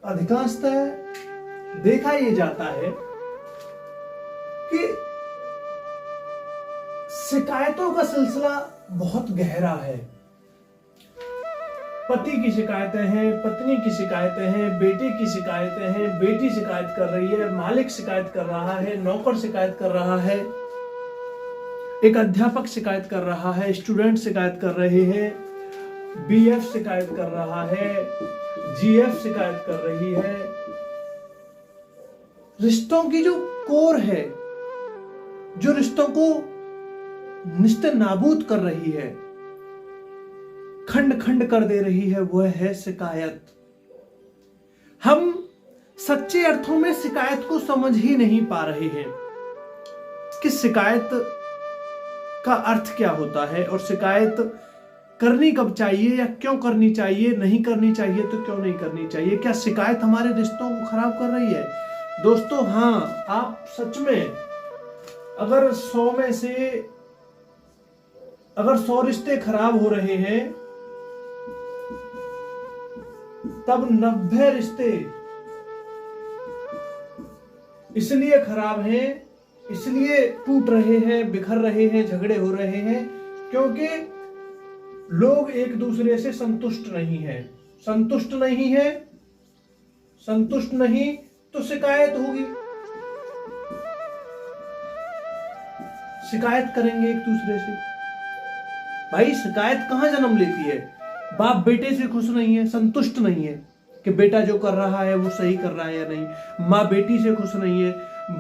अधिकांशतः देखा ये जाता है कि शिकायतों का सिलसिला बहुत गहरा है। पति की शिकायतें हैं, पत्नी की शिकायतें हैं, बेटे की शिकायतें हैं, बेटी शिकायत कर रही है, मालिक शिकायत कर रहा है, नौकर शिकायत कर रहा है, एक अध्यापक शिकायत कर रहा है, स्टूडेंट शिकायत कर रहे हैं, बीएफ शिकायत कर रहा है, जीएफ शिकायत कर रही है। रिश्तों की जो कोर है, जो रिश्तों को निस्ते नाबूद कर रही है, खंड खंड कर दे रही है, वह है शिकायत। हम सच्चे अर्थों में शिकायत को समझ ही नहीं पा रहे हैं कि शिकायत का अर्थ क्या होता है और शिकायत करनी कब चाहिए या क्यों करनी चाहिए, नहीं करनी चाहिए तो क्यों नहीं करनी चाहिए। क्या शिकायत हमारे रिश्तों को खराब कर रही है? दोस्तों हाँ, आप सच में अगर 100 में से अगर 100 रिश्ते खराब हो रहे हैं तब 90 रिश्ते इसलिए खराब हैं, इसलिए टूट रहे हैं, बिखर रहे हैं, झगड़े हो रहे हैं क्योंकि लोग एक दूसरे से संतुष्ट नहीं है। संतुष्ट नहीं है, संतुष्ट नहीं तो शिकायत होगी, शिकायत करेंगे एक दूसरे से। भाई शिकायत कहां जन्म लेती है? बाप बेटे से खुश नहीं है, संतुष्ट नहीं है कि बेटा जो कर रहा है वो सही कर रहा है या नहीं। माँ बेटी से खुश नहीं है,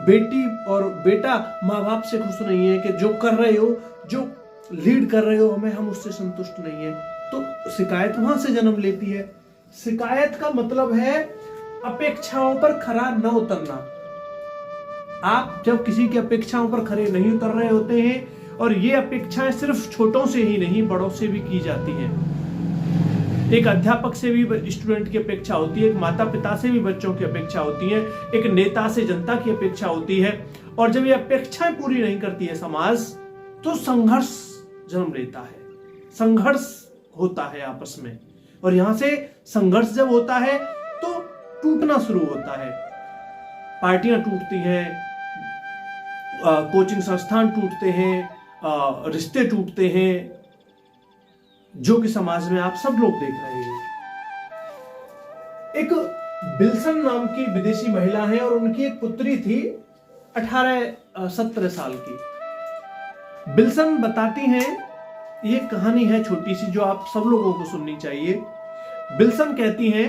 बेटी और बेटा माँ बाप से खुश नहीं है कि जो कर रहे हो, जो लीड कर रहे हो हमें, हम उससे संतुष्ट नहीं है। तो शिकायत वहां से जन्म लेती है। शिकायत का मतलब है अपेक्षाओं पर खरा न उतरना। आप जब किसी की अपेक्षाओं पर खरे नहीं उतर रहे होते हैं, और ये अपेक्षाएं सिर्फ छोटों से ही नहीं बड़ों से भी की जाती हैं। एक अध्यापक से भी स्टूडेंट की अपेक्षा होती है, एक माता पिता से भी बच्चों की अपेक्षा होती है, एक नेता से जनता की अपेक्षा होती है। और जब ये अपेक्षाएं पूरी नहीं करती है समाज, तो संघर्ष जन्म लेता है, संघर्ष होता है आपस में। और यहां से संघर्ष जब होता है तो टूटना शुरू होता है। पार्टियां टूटती हैं, कोचिंग संस्थान टूटते हैं, रिश्ते टूटते हैं, जो कि समाज में आप सब लोग देख रहे हैं। एक विल्सन नाम की विदेशी महिला है और उनकी एक पुत्री थी 18-17 साल की। विल्सन बताती हैं, ये कहानी है छोटी सी जो आप सब लोगों को सुननी चाहिए। विल्सन कहती हैं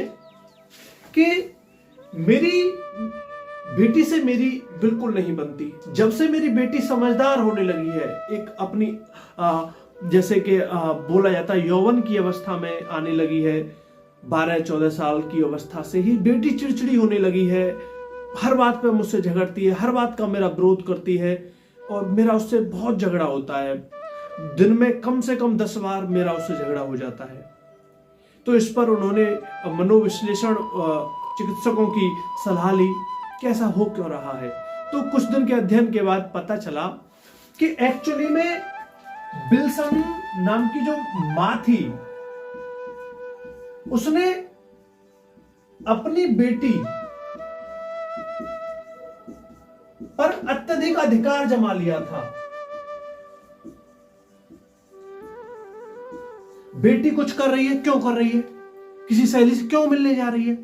कि मेरी बेटी से मेरी बिल्कुल नहीं बनती। जब से मेरी बेटी समझदार होने लगी है, एक अपनी जैसे कि बोला जाता है यौवन की अवस्था में आने लगी है, 12-14 साल की अवस्था से ही बेटी चिड़चिड़ी होने लगी है, हर बात पे मुझसे झगड़ती है, हर बात का मेरा विरोध करती है और मेरा उससे बहुत झगड़ा होता है। दिन में कम से कम 10 बार मेरा उससे झगड़ा हो जाता है। तो इस पर उन्होंने मनोविश्लेषण चिकित्सकों की सलाह ली कि ऐसा हो क्यों रहा है। तो कुछ दिन के अध्ययन के बाद पता चला कि एक्चुअली में विल्सन नाम की जो मां थी, उसने अपनी बेटी पर अत्यधिक अधिकार जमा लिया था। बेटी कुछ कर रही है, क्यों कर रही है? किसी सहेली से क्यों मिलने जा रही है?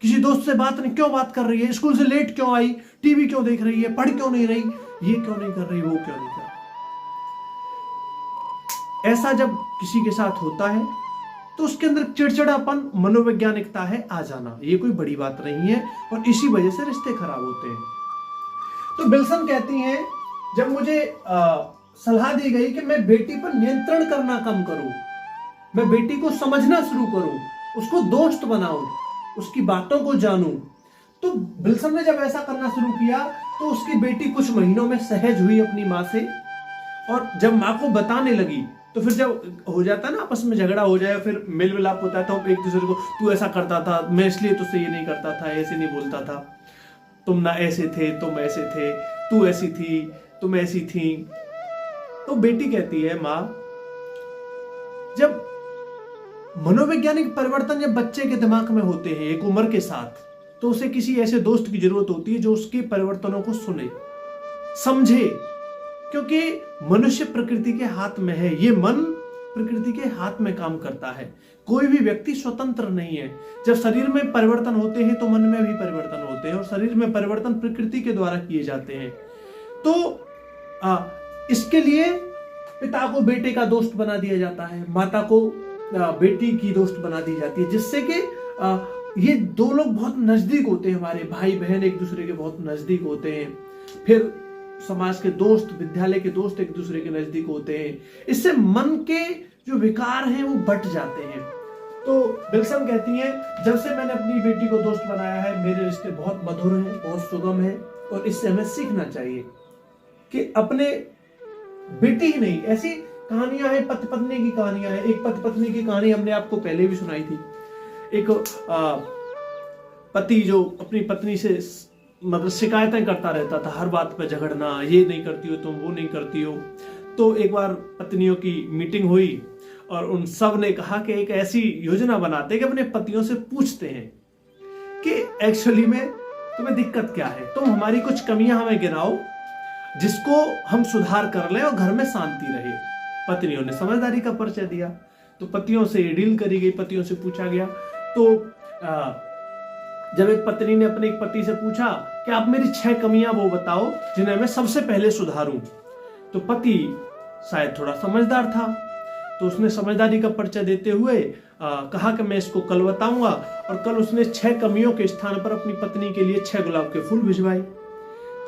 किसी दोस्त से बात नहीं, क्यों बात कर रही है? स्कूल से लेट क्यों आई? टीवी क्यों देख रही है? पढ़ क्यों नहीं रही? ये क्यों नहीं कर रही, वो क्यों नहीं कर रही? ऐसा जब किसी के साथ होता है तो उसके अंदर चिड़चिड़ापन, मनोवैज्ञानिकता है आ जाना, ये कोई बड़ी बात नहीं है और इसी वजह से रिश्ते खराब होते हैं। तो विल्सन कहती हैं, जब मुझे सलाह दी गई कि मैं बेटी पर नियंत्रण करना कम करूं, मैं बेटी को समझना शुरू करूं, उसको दोस्त बनाऊं, उसकी बातों को जानूं, तो विल्सन ने जब ऐसा करना शुरू किया तो उसकी बेटी कुछ महीनों में सहज हुई अपनी मां से। और जब मां को बताने लगी तो फिर जब हो जाता है ना आपस में झगड़ा हो जाए, फिर मेल मिलाप होता है, तो एक दूसरे को, तू ऐसा करता था, मैं इसलिए तुझसे ये नहीं करता था, ऐसे नहीं बोलता था, तुम ना ऐसे थे, तुम ऐसे थे, तू ऐसी थी, तुम ऐसी थी। तो बेटी कहती है, माँ, जब मनोवैज्ञानिक परिवर्तन जब बच्चे के दिमाग में होते हैं एक उम्र के साथ, तो उसे किसी ऐसे दोस्त की जरूरत होती है जो उसके परिवर्तनों को सुने, समझे, क्योंकि मनुष्य प्रकृति के हाथ में है। ये मन प्रकृति के हाथ में काम करता है। कोई भी व्यक्ति स्वतंत्र नहीं है। जब शरीर में परिवर्तन होते हैं तो मन में भी परिवर्तन होते हैं, और शरीर में परिवर्तन प्रकृति के द्वारा किए जाते हैं। तो इसके लिए पिता को बेटे का दोस्त बना दिया जाता है, माता को बेटी की दोस्त बना दी जाती है, जिससे कि ये दो लोग बहुत नजदीक होते हैं, हमारे भाई बहन एक दूसरे के बहुत नजदीक होते हैं। फिर समाज के दोस्त, विद्यालय के दोस्त एक दूसरे के नजदीक होते हैं। इससे मन के जो विकार हैं वो बट जाते हैं। तो विल्सन कहती हैं, जब से मैंने अपनी बेटी को दोस्त बनाया है, मेरे रिश्ते बहुत मधुर हैं, बहुत सुगम हैं, और इससे हमें सीखना चाहिए कि अपने बेटी ही नहीं, ऐसी कहानियां हैं, पति पत्नी की कहानियां हैं। एक पति पत्नी की कहानी हमने आपको पहले भी सुनाई थी। एक पति जो अपनी पत्नी से मतलब शिकायतें करता रहता था, हर बात पे झगड़ना, ये नहीं करती हो तुम, वो नहीं करती हो। तो एक बार पत्नियों की मीटिंग हुई और उन सब ने कहा कि एक ऐसी योजना बनाते हैं कि अपने पतियों से पूछते हैं कि एक्चुअली में तुम्हें दिक्कत क्या है, तुम हमारी कुछ कमियां हमें गिनाओ जिसको हम सुधार कर लें और घर में शांति रहे। पत्नियों ने समझदारी का परिचय दिया, तो पतियों से डील करी गई, पतियों से पूछा गया। तो जब एक पत्नी ने अपने एक पति से पूछा कि आप मेरी 6 कमियां वो बताओ जिन्हें मैं सबसे पहले सुधारूं, तो पति शायद थोड़ा समझदार था, तो उसने समझदारी का परिचय देते हुए कहा कि मैं इसको कल बताऊंगा। और कल उसने 6 कमियों के स्थान पर अपनी पत्नी के लिए 6 गुलाब के फूल भिजवाए।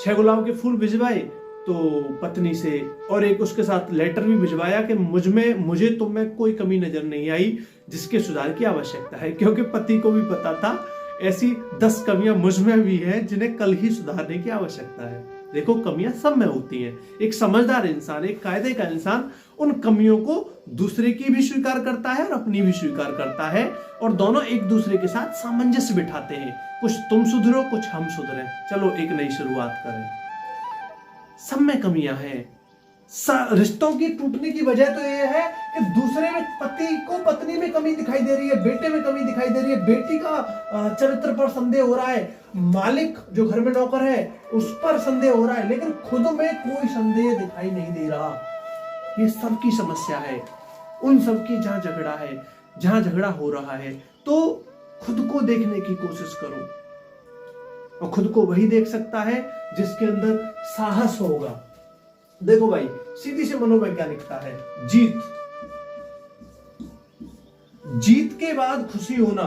6 गुलाब के फूल भिजवाए तो पत्नी से, और एक उसके साथ लेटर भी भिजवाया कि मुझे तुम में कोई कमी नजर नहीं आई जिसके सुधार की आवश्यकता है, क्योंकि पति को भी पता था ऐसी 10 कमियां मुझ में भी हैं जिन्हें कल ही सुधारने की आवश्यकता है। देखो, कमियां सब में होती हैं। एक समझदार इंसान, एक कायदे का इंसान उन कमियों को दूसरे की भी स्वीकार करता है और अपनी भी स्वीकार करता है, और दोनों एक दूसरे के साथ सामंजस्य बिठाते हैं। कुछ तुम सुधरो, कुछ हम सुधरें, चलो एक नई शुरुआत करें। सब में कमियां हैं। रिश्तों की टूटने की वजह तो यह है कि दूसरे में, पति को पत्नी में कमी दिखाई दे रही है, बेटे में कमी दिखाई दे रही है, बेटी का चरित्र पर संदेह हो रहा है, मालिक जो घर में नौकर है उस पर संदेह हो रहा है, लेकिन खुद में कोई संदेह दिखाई नहीं दे रहा। ये सबकी समस्या है, उन सबकी जहां झगड़ा है, जहां झगड़ा हो रहा है। तो खुद को देखने की कोशिश करो, और खुद को वही देख सकता है जिसके अंदर साहस होगा। देखो भाई, सीधी सी मनोवैज्ञानिकता है। जीत के बाद खुशी होना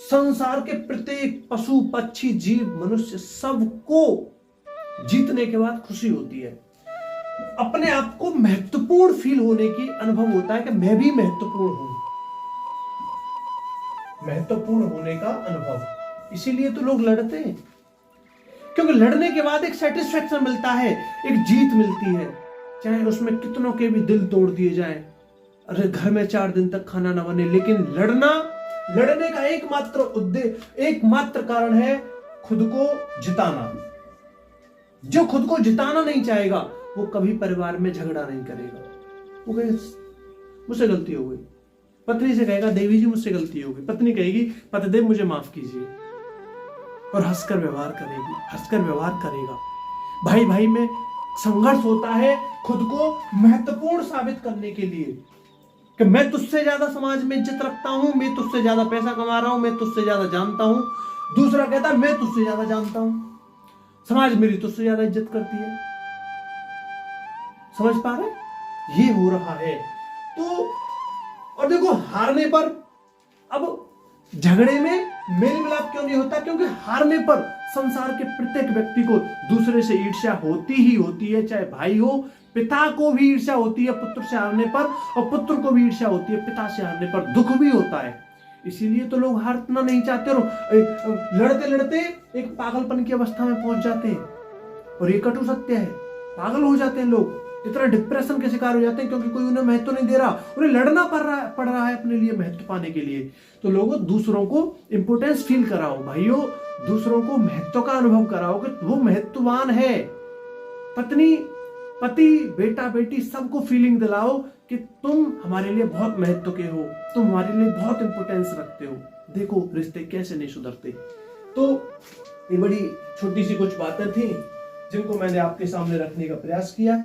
संसार के प्रत्येक पशु, पक्षी, जीव, मनुष्य सबको जीतने के बाद खुशी होती है। अपने आप को महत्वपूर्ण फील होने की अनुभव होता है कि मैं भी महत्वपूर्ण हूं, महत्वपूर्ण होने का अनुभव। इसीलिए तो लोग लड़ते हैं, क्योंकि लड़ने के बाद एक सेटिस्फेक्शन मिलता है, एक जीत मिलती है, चाहे उसमें कितनों के भी दिल तोड़ दिए जाए। अरे घर में 4 दिन तक खाना ना बने, लेकिन लड़ने का एकमात्र उद्देश्य, एकमात्र कारण है खुद को जिताना। जो खुद को जिताना नहीं चाहेगा वो कभी परिवार में झगड़ा नहीं करेगा। वो कहेगा मुझसे गलती हो गई, पत्नी से कहेगा देवी जी मुझसे गलती हो गई, पत्नी कहेगी पतिदेव मुझे माफ कीजिए, और हंसकर व्यवहार करेगी, हंसकर व्यवहार करेगा। भाई भाई में संघर्ष होता है खुद को महत्वपूर्ण साबित करने के लिए कि मैं तुझसे ज्यादा समाज में इज्जत रखता हूं, मैं तुझसे ज्यादा पैसा कमा रहा हूं, मैं तुझसे ज्यादा जानता हूं। दूसरा कहता है मैं तुझसे ज्यादा जानता हूं, समाज मेरी तुझसे ज्यादा इज्जत करती है। समझ पा रहे? ये हो रहा है। तो और देखो, हारने पर, अब झगड़े में मेल मिलाप क्यों नहीं होता? क्योंकि हारने पर संसार के प्रत्येक व्यक्ति को दूसरे से ईर्ष्या होती ही होती है। चाहे भाई हो, पिता को भी ईर्ष्या होती है पुत्र से हारने पर, और पुत्र को भी ईर्ष्या होती है पिता से हारने पर। दुख भी होता है, इसीलिए तो लोग हारना नहीं चाहते और लड़ते लड़ते एक पागलपन की अवस्था में पहुंच जाते हैं। और ये कटु सत्य है, पागल हो जाते हैं लोग, इतना डिप्रेशन के शिकार हो जाते हैं, क्योंकि कोई उन्हें महत्व नहीं दे रहा, उन्हें लड़ना पड़ रहा है अपने लिए महत्व पाने के लिए। तो लोगों, दूसरों को इंपोर्टेंस फील कराओ भाइयों, दूसरों को महत्व का अनुभव कराओ कि वो महत्ववान है। पत्नी, पति, बेटा, बेटी सबको फीलिंग दिलाओ कि तुम हमारे लिए बहुत महत्व के हो, तुम हमारे लिए बहुत इंपॉर्टेंस रखते हो। देखो रिश्ते कैसे नहीं सुधरते। तो ये बड़ी छोटी सी कुछ बातें थी जिनको मैंने आपके सामने रखने का प्रयास किया।